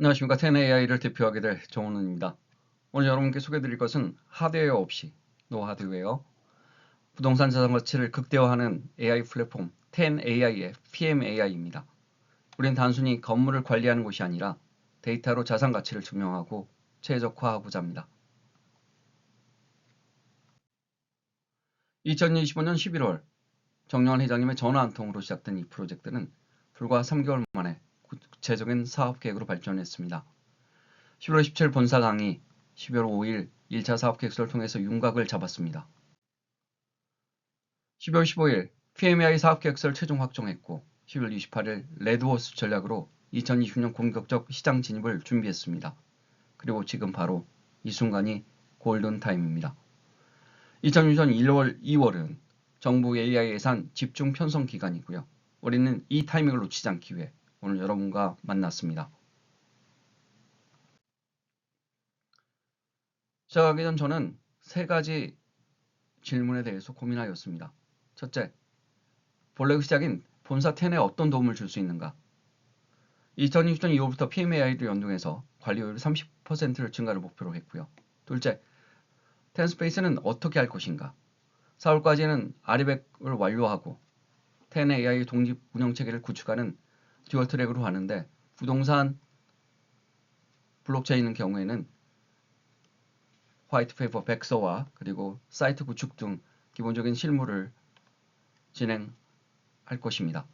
안녕하십니까. 10AI를 대표하게 될 정원훈입니다. 오늘 여러분께 소개해드릴 것은 하드웨어 없이 노하드웨어, 부동산 자산 가치를 극대화하는 AI 플랫폼 10AI의 PMAI입니다. 우리는 단순히 건물을 관리하는 곳이 아니라 데이터로 자산 가치를 증명하고 최적화하고자 합니다. 2025년 11월 정영환 회장님의 전화 한 통으로 시작된 이 프로젝트는 불과 3개월 만에 구체적인 사업 계획으로 발전했습니다. 11월 17일 본사 강의, 12월 5일 1차 사업 계획서를 통해서 윤곽을 잡았습니다. 12월 15일 PMAI 사업 계획서를 최종 확정했고 12월 28일 레드호스 전략으로 2020년 공격적 시장 진입을 준비했습니다. 그리고 지금 바로 이 순간이 골든타임입니다. 2020년 1월, 2월은 정부 AI 예산 집중 편성 기간이고요. 우리는 이 타이밍을 놓치지 않기 위해 오늘 여러분과 만났습니다. 시작하기 전 저는 세 가지 질문에 대해서 고민하였습니다. 첫째, 본래 시작인 본사 10에 어떤 도움을 줄 수 있는가? 2020년 2월부터 PMAI를 연동해서 관리율 30%를 증가를 목표로 했고요. 둘째, 10스페이스는 어떻게 할 것인가? 4월까지는 아리백을 완료하고 10AI 독립 운영 체계를 구축하는 듀얼 트랙으로 하는데 부동산 블록체인의 경우에는 화이트 페이퍼 백서와 그리고 사이트 구축 등 기본적인 실무를 진행할 것입니다.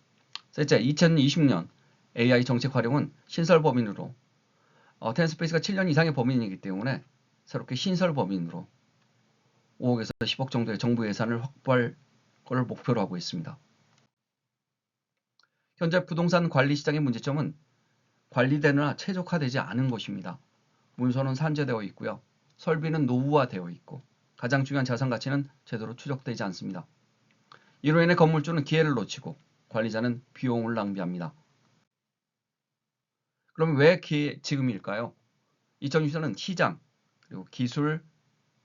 셋째, 2020년 AI 정책 활용은 신설 범인으로 텐스페이스가 7년 이상의 범인이기 때문에 새롭게 신설 범인으로 5억에서 10억 정도의 정부 예산을 확보할 것을 목표로 하고 있습니다. 현재 부동산 관리 시장의 문제점은 관리되느라 최적화되지 않은 것입니다. 문서는 산재되어 있고요. 설비는 노후화되어 있고 가장 중요한 자산 가치는 제대로 추적되지 않습니다. 이로 인해 건물주는 기회를 놓치고 관리자는 비용을 낭비합니다. 그럼 왜 지금일까요? 2020년은 시장, 그리고 기술,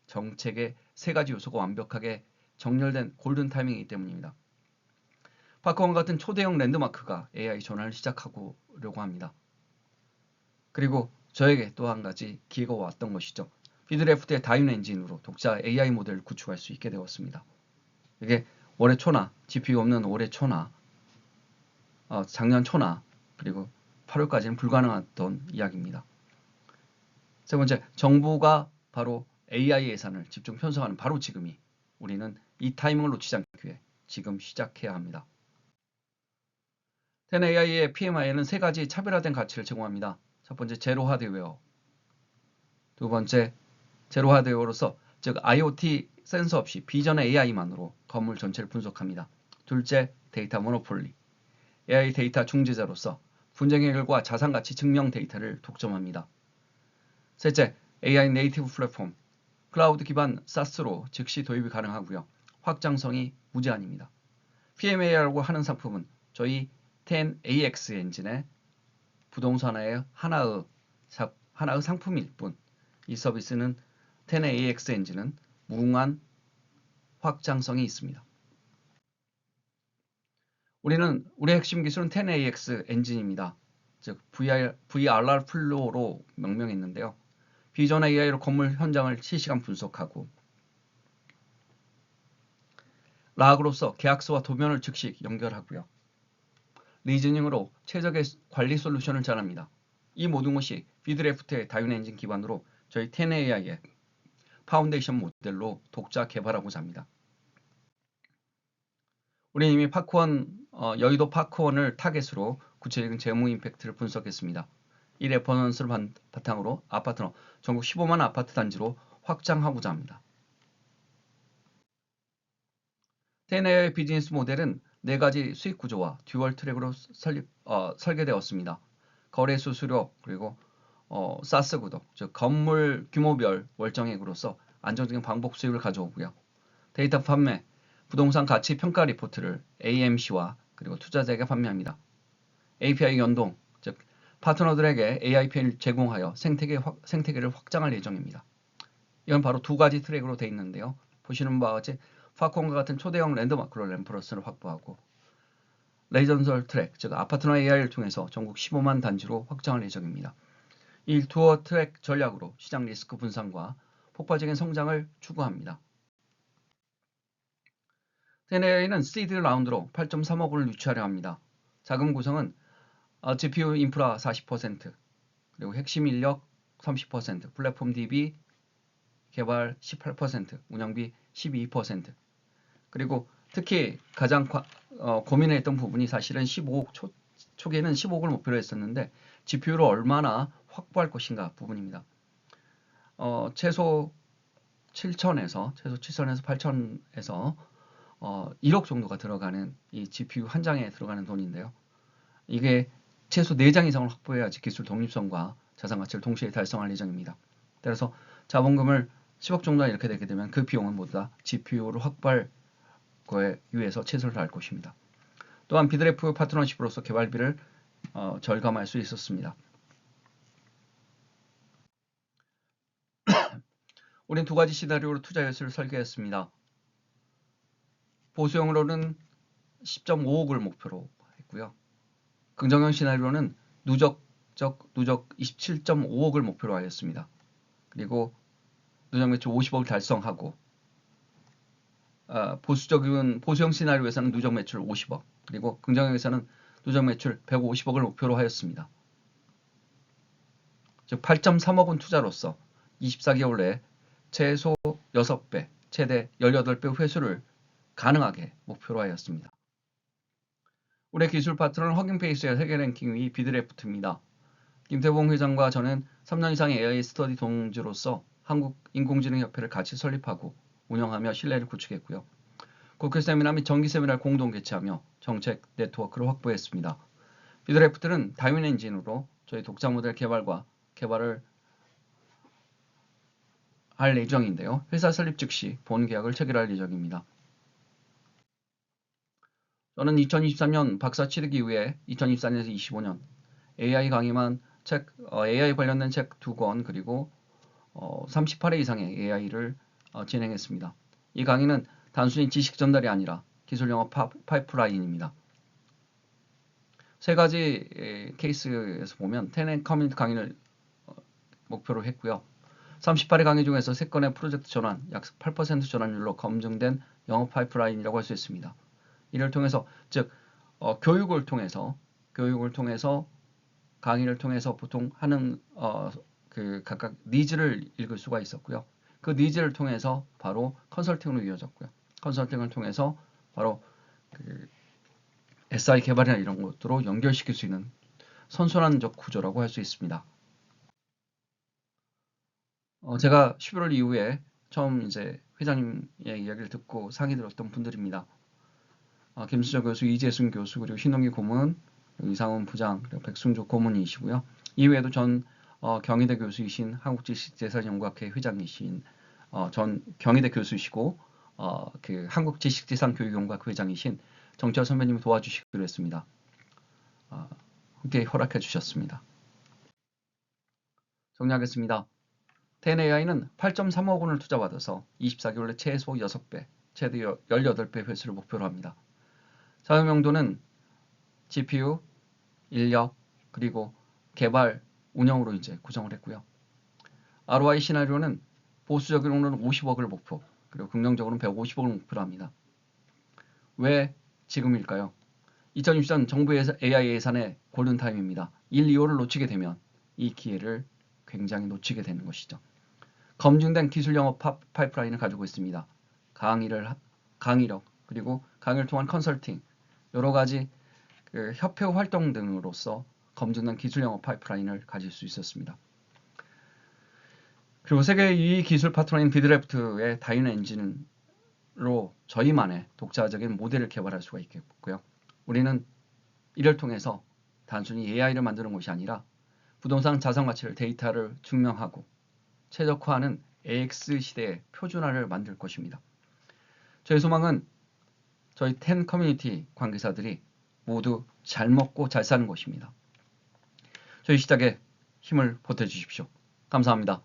정책의 세 가지 요소가 완벽하게 정렬된 골든 타이밍이기 때문입니다. 파크원 같은 초대형 랜드마크가 AI 전환을 시작하려고 합니다. 그리고 저에게 또 한 가지 기회가 왔던 것이죠. 비드래프트의 다윈 엔진으로 독자 AI 모델을 구축할 수 있게 되었습니다. 이게 올해 초나, GPU 없는 올해 초나, 작년 초나, 그리고 8월까지는 불가능했던 이야기입니다. 세 번째, 정부가 바로 AI 예산을 집중 편성하는 바로 지금이 우리는 이 타이밍을 놓치지 않기 위해 지금 시작해야 합니다. 10AI의 PMI에는 세 가지 차별화된 가치를 제공합니다. 첫 번째, 제로 하드웨어. 두 번째, 제로 하드웨어로서 즉 IoT 센서 없이 비전 AI만으로 건물 전체를 분석합니다. 둘째, 데이터 모노폴리. AI 데이터 중재자로서 분쟁 해결과 자산 가치 증명 데이터를 독점합니다. 셋째, AI 네이티브 플랫폼. 클라우드 기반 SaaS로 즉시 도입이 가능하고요. 확장성이 무제한입니다. PMAI라고 하는 상품은 저희 10AX 엔진의 부동산의 하나의 상품일 뿐, 이 서비스는 10AX 엔진은 무궁한 확장성이 있습니다. 우리의 핵심 기술은 10AX 엔진입니다. 즉 VRR 플로우로 명명했는데요. 비전 AI로 건물 현장을 실시간 분석하고 락으로서 계약서와 도면을 즉시 연결하고요. 리즈닝으로 최적의 관리 솔루션을 전합니다. 이 모든 것이 비드래프트의 다윈 엔진 기반으로 저희 10AI의 파운데이션 모델로 독자 개발하고자 합니다. 우리는 이미 여의도 파크원을 타겟으로 구체적인 재무 임팩트를 분석했습니다. 이 레퍼런스를 바탕으로 아파트는 전국 15만 아파트 단지로 확장하고자 합니다. 10AI 비즈니스 모델은 4가지 수익 구조와 듀얼 트랙으로 설계되었습니다. 거래 수수료 그리고 사스 구독, 즉 건물 규모별 월정액으로서 안정적인 방법 수익을 가져오고요. 데이터 판매, 부동산 가치 평가 리포트를 AMC와 그리고 투자자에게 판매합니다. API 연동, 즉 파트너들에게 AIP를 제공하여 생태계를 확장할 예정입니다. 이건 바로 2가지 트랙으로 되어 있는데요. 보시는 바와 같이 파콘과 같은 초대형 랜드마크로 램퍼런스를 확보하고 레이전설 트랙, 즉 아파트나 AI를 통해서 전국 15만 단지로 확장할 예정입니다. 이 투어 트랙 전략으로 시장 리스크 분산과 폭발적인 성장을 추구합니다. 테네AI는 시드 라운드로 8.3억 원을 유치하려 합니다. 자금 구성은 GPU 인프라 40%, 그리고 핵심 인력 30%, 플랫폼 DB 개발 18%, 운영비 12%, 그리고 특히 가장 고민했던 부분이 사실은 15억 초기에는 15억을 목표로 했었는데 GPU를 얼마나 확보할 것인가 부분입니다. 최소 7천에서 8천에서 1억 정도가 들어가는 이 GPU 한 장에 들어가는 돈인데요. 이게 최소 4장 이상을 확보해야지 기술 독립성과 자산 가치를 동시에 달성할 예정입니다. 따라서 자본금을 10억 정도 이렇게 되게 되면 그 비용은 모두 다 GPU를 확보할 거에 위해서 최선을 다할 것입니다. 또한 비드래프 파트너십으로서 개발비를 절감할 수 있었습니다. 우린 두 가지 시나리오로 투자 여수를 설계했습니다. 보수형으로는 10.5억을 목표로 했고요. 긍정형 시나리오는 누적 27.5억을 목표로 하였습니다. 그리고 누적 매출 50억을 달성하고 보수형 시나리오에서는 누적 매출 50억, 그리고 긍정형에서는 누적 매출 150억을 목표로 하였습니다. 즉 8.3억 원 투자로서 24개월 내에 최소 6배, 최대 18배 회수를 가능하게 목표로 하였습니다. 우리 기술 파트너는 허깅페이스의 세계 랭킹 위 비드래프트입니다. 김태봉 회장과 저는 3년 이상의 AI 스터디 동지로서 한국인공지능협회를 같이 설립하고 운영하며 신뢰를 구축했고요. 국회 세미나 및 정기 세미나를 공동 개최하며 정책 네트워크를 확보했습니다. 비드래프트는 다윈 엔진으로 저희 독자 모델 개발을 할 예정인데요. 회사 설립 즉시 본 계약을 체결할 예정입니다. 저는 2023년 박사 취득 이후에 2024년에서 25년 AI 강의만 AI 관련된 책 2권 그리고 38회 이상의 AI를 진행했습니다. 이 강의는 단순히 지식 전달이 아니라 기술 영업 파이프라인입니다. 세 가지 케이스에서 보면 10앤 커뮤니티 강의를 목표로 했고요. 38회 강의 중에서 3건의 프로젝트 전환, 약 8% 전환율로 검증된 영업 파이프라인이라고 할 수 있습니다. 이를 통해서 즉 교육을 통해서 강의를 통해서 보통 하는 각각 니즈를 읽을 수가 있었고요. 그 니즈를 통해서 바로 컨설팅으로 이어졌고요. 컨설팅을 통해서 바로 SI 개발이나 이런 것들로 연결시킬 수 있는 선순환적 구조라고 할 수 있습니다. 제가 11월 이후에 처음 이제 회장님의 이야기를 듣고 상의 들었던 분들입니다. 김수저 교수, 이재순 교수, 그리고 신동기 고문, 이상훈 부장, 그리고 백순조 고문이시고요. 이외에도 전 경희대 교수이신 한국지식재산연구학회 회장이신 전 경희대 교수이시고 그 한국지식재산교육연구학회 회장이신 정철 선배님이 도와주시기로 했습니다. 함께 허락해 주셨습니다. 정리하겠습니다. 10AI는 8.3억 원을 투자받아서 24개월 내 최소 6배, 최대 18배 회수를 목표로 합니다. 사용 용도는 GPU, 인력, 그리고 개발, 운영으로 이제 구성을 했고요. ROI 시나리오는 보수적으로는 50억을 목표, 그리고 긍정적으로는 150억을 목표로 합니다. 왜 지금일까요? 2023년 정부에서 AI 예산의 골든타임입니다. 1, 2호를 놓치게 되면 이 기회를 굉장히 놓치게 되는 것이죠. 검증된 기술 영업 파이프라인을 가지고 있습니다. 강의력, 그리고 강의를 통한 컨설팅, 여러 가지 협회 활동 등으로서 검증된 기술 영업 파이프라인을 가질 수 있었습니다. 그리고 세계 2위 기술 파트너인 비드래프트의 다윈 엔진으로 저희만의 독자적인 모델을 개발할 수가 있겠고요. 우리는 이를 통해서 단순히 AI를 만드는 것이 아니라 부동산 자산 가치를 데이터를 증명하고 최적화하는 AX 시대의 표준화를 만들 것입니다. 저희 소망은 저희 10 커뮤니티 관계자들이 모두 잘 먹고 잘 사는 것입니다. 저희 시작에 힘을 보태주십시오. 감사합니다.